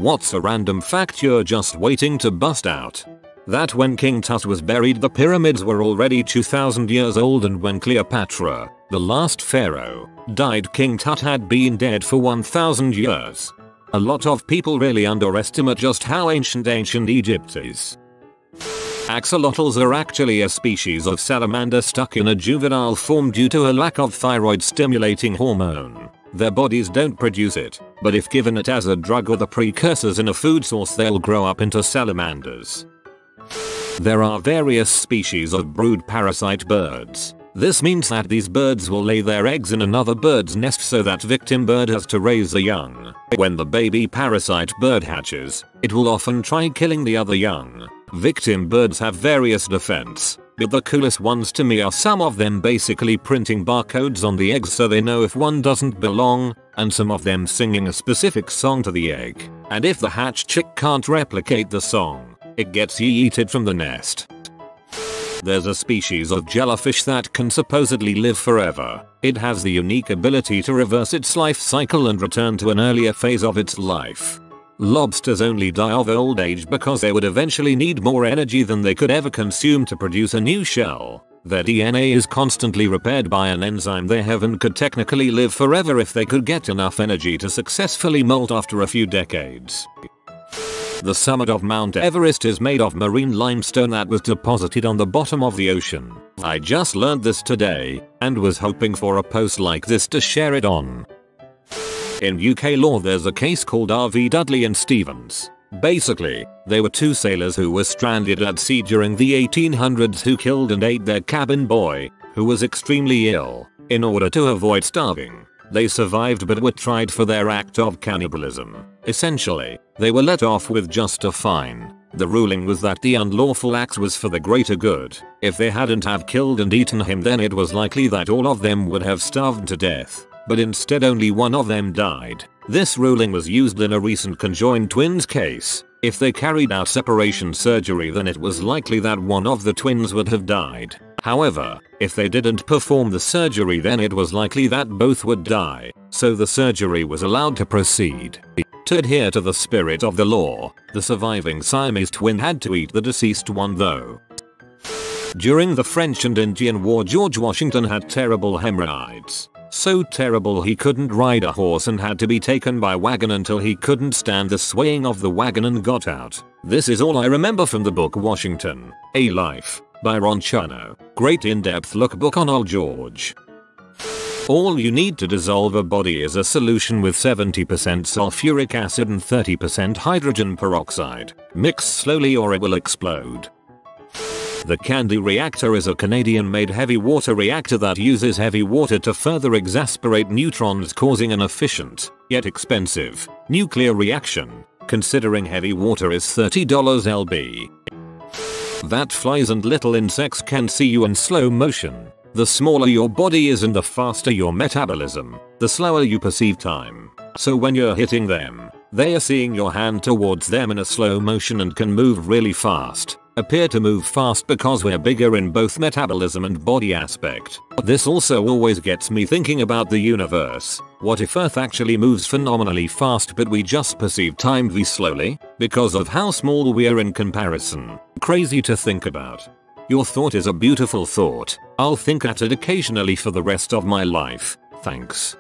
What's a random fact you're just waiting to bust out? That when King Tut was buried, the pyramids were already 2000 years old, and when Cleopatra, the last pharaoh, died, King Tut had been dead for 1000 years. A lot of people really underestimate just how ancient Egypt is. Axolotls are actually a species of salamander stuck in a juvenile form due to a lack of thyroid stimulating hormone. Their bodies don't produce it, but if given it as a drug or the precursors in a food source, they'll grow up into salamanders. There are various species of brood parasite birds. This means that these birds will lay their eggs in another bird's nest so that victim bird has to raise the young. When the baby parasite bird hatches, it will often try killing the other young. Victim birds have various defense, but the coolest ones to me are some of them basically printing barcodes on the eggs so they know if one doesn't belong, and some of them singing a specific song to the egg. And if the hatched chick can't replicate the song, it gets yeeted from the nest. There's a species of jellyfish that can supposedly live forever. It has the unique ability to reverse its life cycle and return to an earlier phase of its life. Lobsters only die of old age because they would eventually need more energy than they could ever consume to produce a new shell. Their DNA is constantly repaired by an enzyme they have and could technically live forever if they could get enough energy to successfully molt after a few decades. The summit of Mount Everest is made of marine limestone that was deposited on the bottom of the ocean. I just learned this today, and was hoping for a post like this to share it on. In UK law, there's a case called R.V. Dudley and Stevens. Basically, they were two sailors who were stranded at sea during the 1800s who killed and ate their cabin boy, who was extremely ill. In order to avoid starving, they survived but were tried for their act of cannibalism. Essentially, they were let off with just a fine. The ruling was that the unlawful act was for the greater good. If they hadn't have killed and eaten him, then it was likely that all of them would have starved to death. But instead only one of them died. This ruling was used in a recent conjoined twins case. If they carried out separation surgery, then it was likely that one of the twins would have died. However, if they didn't perform the surgery, then it was likely that both would die, so the surgery was allowed to proceed. To adhere to the spirit of the law, the surviving Siamese twin had to eat the deceased one though. During the French and Indian War, George Washington had terrible hemorrhoids. So terrible he couldn't ride a horse and had to be taken by wagon until he couldn't stand the swaying of the wagon and got out. This is all I remember from the book Washington, A Life, by Ron Chernow. Great in-depth lookbook on old George. All you need to dissolve a body is a solution with 70% sulfuric acid and 30% hydrogen peroxide. Mix slowly or it will explode. The Candy reactor is a Canadian-made heavy water reactor that uses heavy water to further exasperate neutrons, causing an efficient, yet expensive, nuclear reaction. Considering heavy water is $30 lb. That flies and little insects can see you in slow motion. The smaller your body is and the faster your metabolism, the slower you perceive time. So when you're hitting them, they are seeing your hand towards them in a slow motion and can move really fast. Appear to move fast because we're bigger in both metabolism and body aspect. This also always gets me thinking about the universe. What if Earth actually moves phenomenally fast but we just perceive time very slowly? Because of how small we are in comparison. Crazy to think about. Your thought is a beautiful thought. I'll think at it occasionally for the rest of my life. Thanks.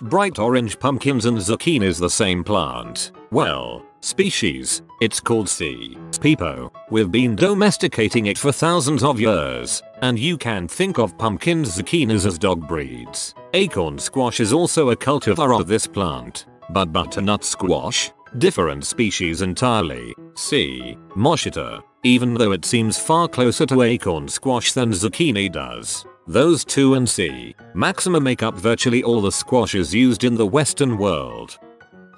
Bright orange pumpkins and zucchinis the same plant. Well, species. It's called C. Pepo. We've been domesticating it for thousands of years, and you can think of pumpkins, zucchinis as dog breeds. Acorn squash is also a cultivar of this plant, but butternut squash? Different species entirely. C. Moschita. Even though it seems far closer to acorn squash than zucchini does. Those two and C. Maxima make up virtually all the squashes used in the Western world.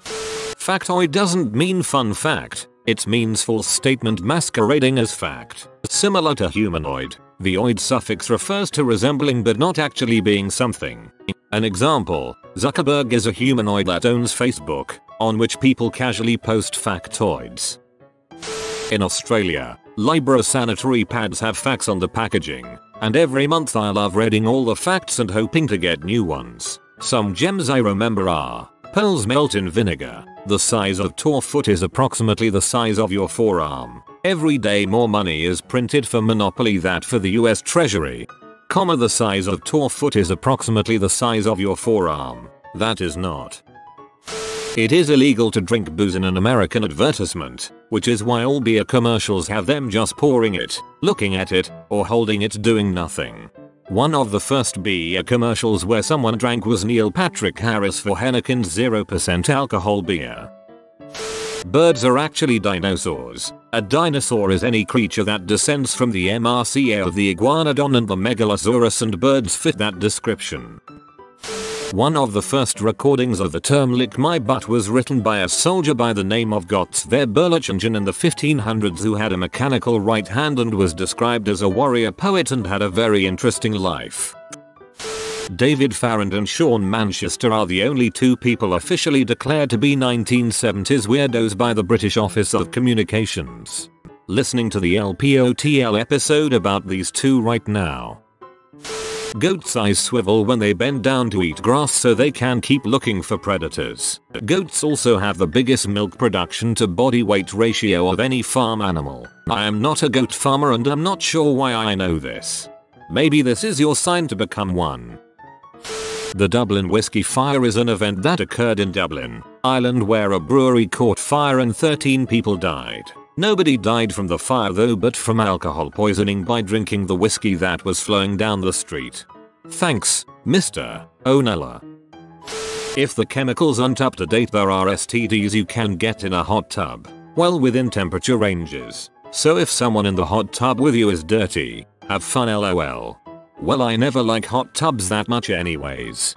Factoid doesn't mean fun fact, it means false statement masquerading as fact. Similar to humanoid, the oid suffix refers to resembling but not actually being something. An example, Zuckerberg is a humanoid that owns Facebook, on which people casually post factoids. In Australia, Libra sanitary pads have facts on the packaging, and every month I love reading all the facts and hoping to get new ones. Some gems I remember are: Pearls melt in vinegar. The size of your foot is approximately the size of your forearm. Every day more money is printed for Monopoly than for the US Treasury. The size of your foot is approximately the size of your forearm. That is not. It is illegal to drink booze in an American advertisement, which is why all beer commercials have them just pouring it, looking at it, or holding it doing nothing. One of the first beer commercials where someone drank was Neil Patrick Harris for Henneken's 0% alcohol beer. Birds are actually dinosaurs. A dinosaur is any creature that descends from the MRCA of the iguanodon and the megalosaurus, and birds fit that description. One of the first recordings of the term "lick my butt" was written by a soldier by the name of Gottsver Berlichingen in the 1500s, who had a mechanical right hand and was described as a warrior poet and had a very interesting life. David Farrand and Sean Manchester are the only two people officially declared to be 1970s weirdos by the British Office of Communications. Listening to the LPOTL episode about these two right now. Goats' eyes swivel when they bend down to eat grass so they can keep looking for predators. Goats also have the biggest milk production to body weight ratio of any farm animal. I am not a goat farmer and I'm not sure why I know this. Maybe this is your sign to become one. The Dublin Whiskey Fire is an event that occurred in Dublin, Ireland, where a brewery caught fire and 13 people died. Nobody died from the fire though, but from alcohol poisoning by drinking the whiskey that was flowing down the street. Thanks, Mr. O'Nella. If the chemicals aren't up to date, there are STDs you can get in a hot tub, well within temperature ranges. So if someone in the hot tub with you is dirty, have fun lol. Well, I never like hot tubs that much anyways.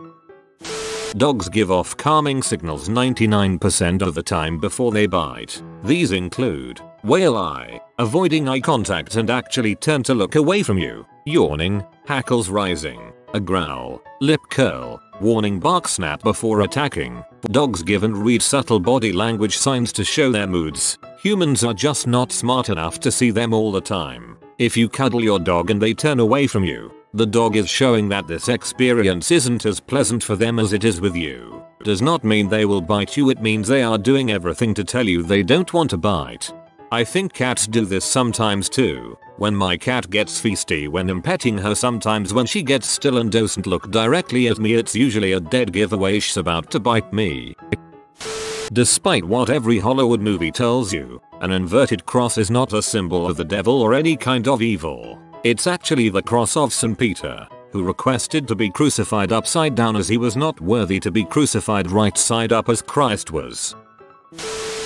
Dogs give off calming signals 99% of the time before they bite. These include whale eye, avoiding eye contact and actually turn to look away from you, yawning, hackles rising, a growl, lip curl, warning bark snap before attacking. Dogs give and read subtle body language signs to show their moods. Humans are just not smart enough to see them all the time. If you cuddle your dog and they turn away from you, the dog is showing that this experience isn't as pleasant for them as it is with you. Does not mean they will bite you, it means they are doing everything to tell you they don't want to bite. I think cats do this sometimes too. When my cat gets feisty when I'm petting her, sometimes when she gets still and doesn't look directly at me, it's usually a dead giveaway she's about to bite me. Despite what every Hollywood movie tells you, an inverted cross is not a symbol of the devil or any kind of evil. It's actually the cross of St. Peter, who requested to be crucified upside down as he was not worthy to be crucified right side up as Christ was.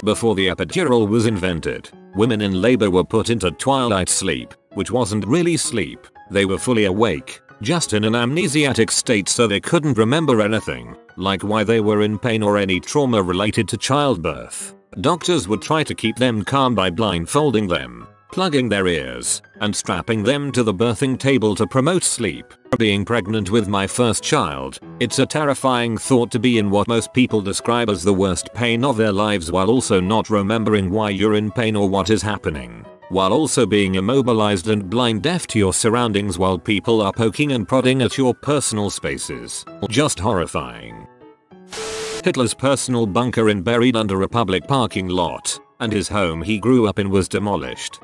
Before the epidural was invented, women in labor were put into twilight sleep, which wasn't really sleep. They were fully awake, just in an amnesiac state, so they couldn't remember anything, like why they were in pain or any trauma related to childbirth. Doctors would try to keep them calm by blindfolding them, plugging their ears, and strapping them to the birthing table to promote sleep. Being pregnant with my first child, it's a terrifying thought to be in what most people describe as the worst pain of their lives while also not remembering why you're in pain or what is happening, while also being immobilized and blind deaf to your surroundings while people are poking and prodding at your personal spaces. Just horrifying. Hitler's personal bunker buried under a public parking lot, and his home he grew up in was demolished.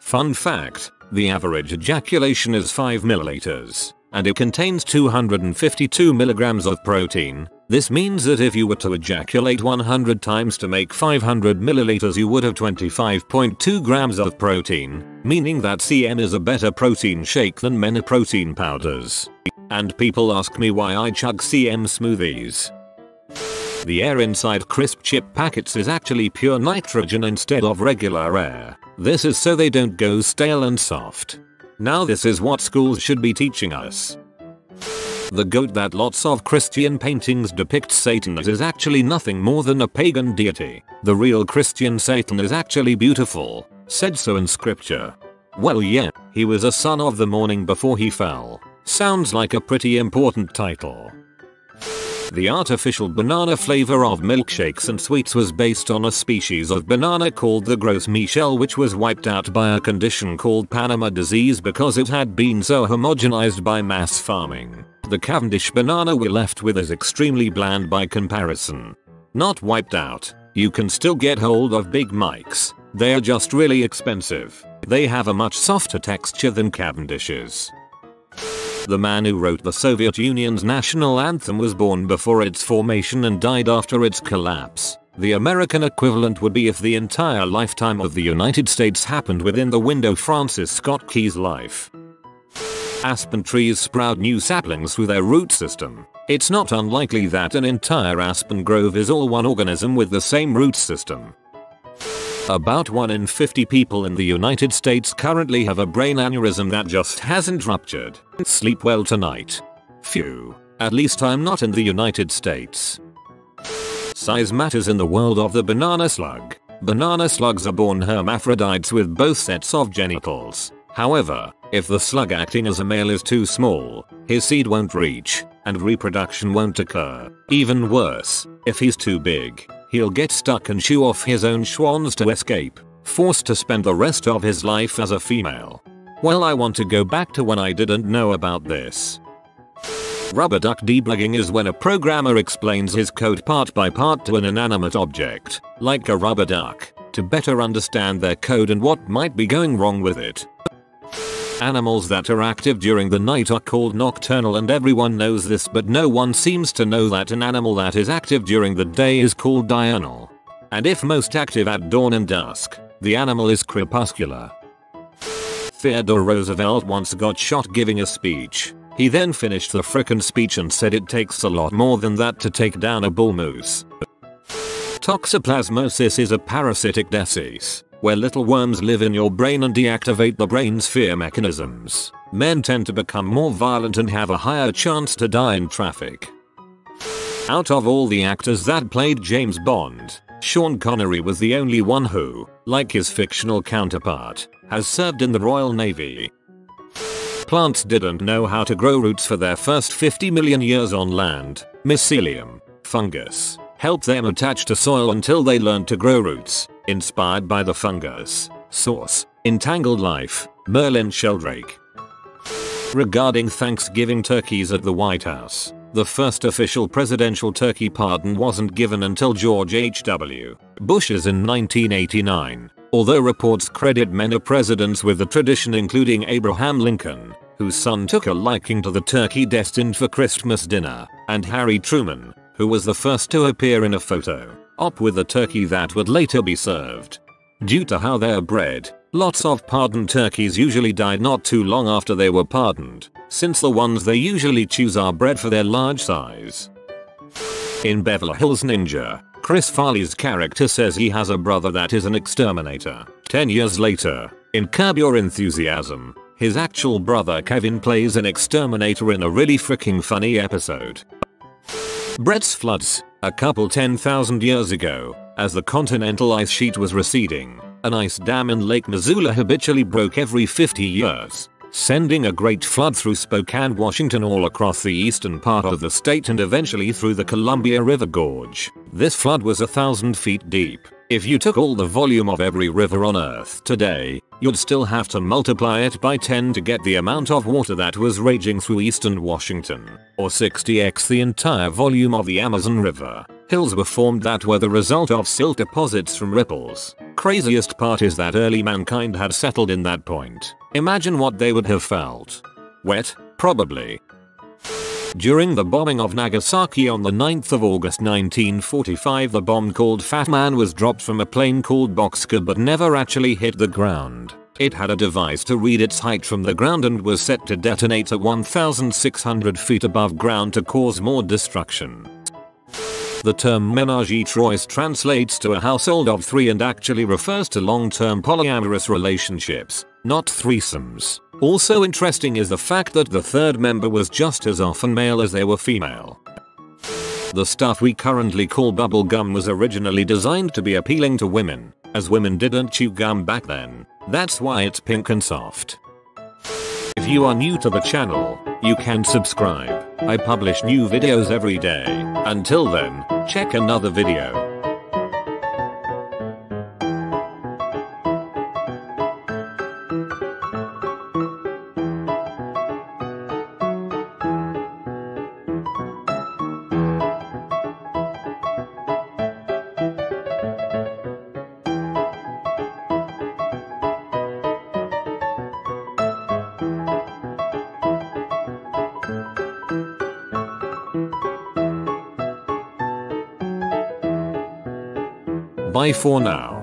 Fun fact, the average ejaculation is 5 milliliters, and it contains 252 milligrams of protein. This means that if you were to ejaculate 100 times to make 500 milliliters, you would have 25.2 grams of protein, meaning that CM is a better protein shake than many protein powders. And people ask me why I chug CM smoothies. The air inside crisp chip packets is actually pure nitrogen instead of regular air. This is so they don't go stale and soft. Now this is what schools should be teaching us. The goat that lots of Christian paintings depict Satan as is actually nothing more than a pagan deity. The real Christian Satan is actually beautiful, said so in scripture. Well yeah, he was a son of the morning before he fell. Sounds like a pretty important title. The artificial banana flavor of milkshakes and sweets was based on a species of banana called the Gros Michel, which was wiped out by a condition called Panama disease because it had been so homogenized by mass farming. The Cavendish banana we're left with is extremely bland by comparison. Not wiped out. You can still get hold of Big Mike's. They're just really expensive. They have a much softer texture than Cavendish's. The man who wrote the Soviet Union's national anthem was born before its formation and died after its collapse. The American equivalent would be if the entire lifetime of the United States happened within the window Francis Scott Key's life. Aspen trees sprout new saplings through their root system. It's not unlikely that an entire aspen grove is all one organism with the same root system. About 1 in 50 people in the United States currently have a brain aneurysm that just hasn't ruptured. Sleep well tonight. Phew. At least I'm not in the United States. Size matters in the world of the banana slug. Banana slugs are born hermaphrodites with both sets of genitals. However, if the slug acting as a male is too small, his seed won't reach, and reproduction won't occur. Even worse, if he's too big, he'll get stuck and chew off his own schwanz to escape, forced to spend the rest of his life as a female. Well, I want to go back to when I didn't know about this. Rubber duck debugging is when a programmer explains his code part by part to an inanimate object, like a rubber duck, to better understand their code and what might be going wrong with it. Animals that are active during the night are called nocturnal, and everyone knows this, but no one seems to know that an animal that is active during the day is called diurnal. And if most active at dawn and dusk, the animal is crepuscular. Theodore Roosevelt once got shot giving a speech. He then finished the frickin' speech and said it takes a lot more than that to take down a bull moose. Toxoplasmosis is a parasitic disease where little worms live in your brain and deactivate the brain's fear mechanisms. Men tend to become more violent and have a higher chance to die in traffic. Out of all the actors that played James Bond, Sean Connery was the only one who, like his fictional counterpart, has served in the Royal Navy. Plants didn't know how to grow roots for their first 50 million years on land. Mycelium, fungus, helped them attach to soil until they learned to grow roots, inspired by the fungus. Source: Entangled Life, Merlin Sheldrake. Regarding Thanksgiving turkeys at the White House, the first official presidential turkey pardon wasn't given until George H.W. Bush's in 1989, although reports credit many presidents with the tradition, including Abraham Lincoln, whose son took a liking to the turkey destined for Christmas dinner, and Harry Truman, who was the first to appear in a photo op with a turkey that would later be served. Due to how they're bred, lots of pardoned turkeys usually died not too long after they were pardoned, since the ones they usually choose are bred for their large size. In Beverly Hills Ninja, Chris Farley's character says he has a brother that is an exterminator. 10 years later, in Curb Your Enthusiasm, his actual brother Kevin plays an exterminator in a really freaking funny episode. Brett's floods, a couple 10,000 years ago, as the continental ice sheet was receding, an ice dam in Lake Missoula habitually broke every 50 years, sending a great flood through Spokane, Washington, all across the eastern part of the state and eventually through the Columbia River Gorge. This flood was 1,000 feet deep. If you took all the volume of every river on Earth today, you'd still have to multiply it by 10 to get the amount of water that was raging through eastern Washington, or 60x the entire volume of the Amazon River. Hills were formed that were the result of silt deposits from ripples. Craziest part is that early mankind had settled in that point. Imagine what they would have felt. Wet? Probably. During the bombing of Nagasaki on the 9th of August 1945, the bomb called Fat Man was dropped from a plane called Boxcar but never actually hit the ground. It had a device to read its height from the ground and was set to detonate at 1,600 feet above ground to cause more destruction. The term ménage à trois translates to a household of 3 and actually refers to long-term polyamorous relationships, not threesomes. Also interesting is the fact that the third member was just as often male as they were female. The stuff we currently call bubble gum was originally designed to be appealing to women, as women didn't chew gum back then. That's why it's pink and soft. If you are new to the channel, you can subscribe. I publish new videos every day. Until then, check another video. Bye for now.